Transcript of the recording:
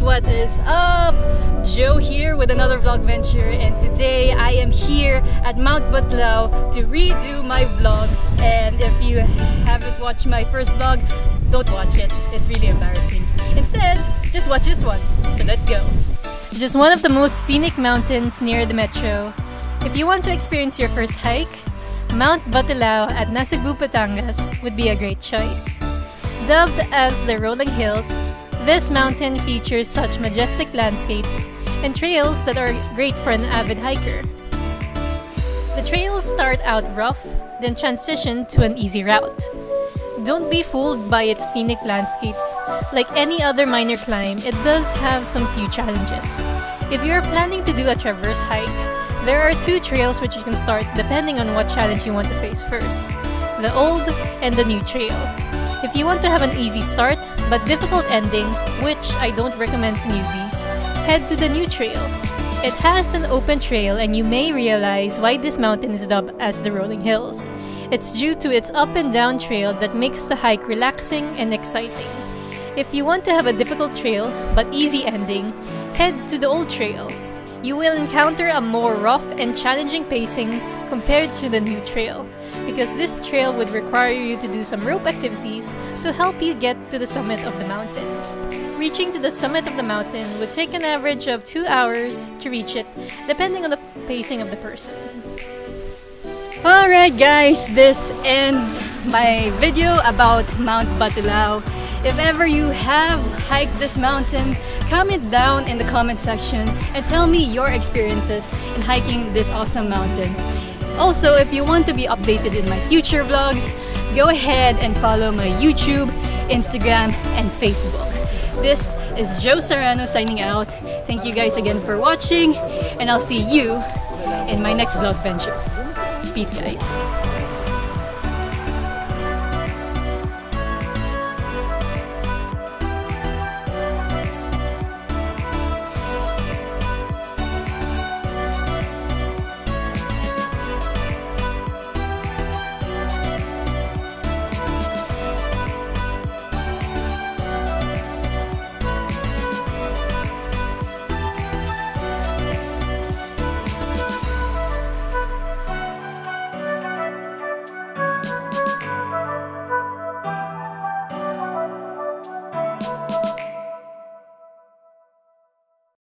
what is up? Joe here with another vlog venture, and today I am here at Mount Batulao to redo my vlog. And if you haven't watched my first vlog, don't watch it. It's really embarrassing. Instead, just watch this one. So let's go. Just one of the most scenic mountains near the metro. If you want to experience your first hike, Mount Batulao at Nasugbu, Batangas would be a great choice. Dubbed as the Rolling Hills, this mountain features such majestic landscapes and trails that are great for an avid hiker. The trails start out rough, then transition to an easy route. Don't be fooled by its scenic landscapes. Like any other minor climb, it does have some few challenges. If you're planning to do a traverse hike, there are two trails which you can start depending on what challenge you want to face first: the old and the new trail. If you want to have an easy start but difficult ending, which I don't recommend to newbies, head to the new trail. It has an open trail, and you may realize why this mountain is dubbed as the Rolling Hills. It's due to its up and down trail that makes the hike relaxing and exciting. If you want to have a difficult trail but easy ending, head to the old trail. You will encounter a more rough and challenging pacing compared to the new trail, because this trail would require you to do some rope activities to help you get to the summit of the mountain. Reaching to the summit of the mountain would take an average of 2 hours to reach it, depending on the pacing of the person. Alright guys, this ends my video about Mount Batulao. If ever you have hiked this mountain, comment down in the comment section and tell me your experiences in hiking this awesome mountain. Also, if you want to be updated in my future vlogs, go ahead and follow my YouTube, Instagram, and Facebook. This is Joe Serrano signing out. Thank you guys again for watching, and I'll see you in my next vlog venture. Peace guys.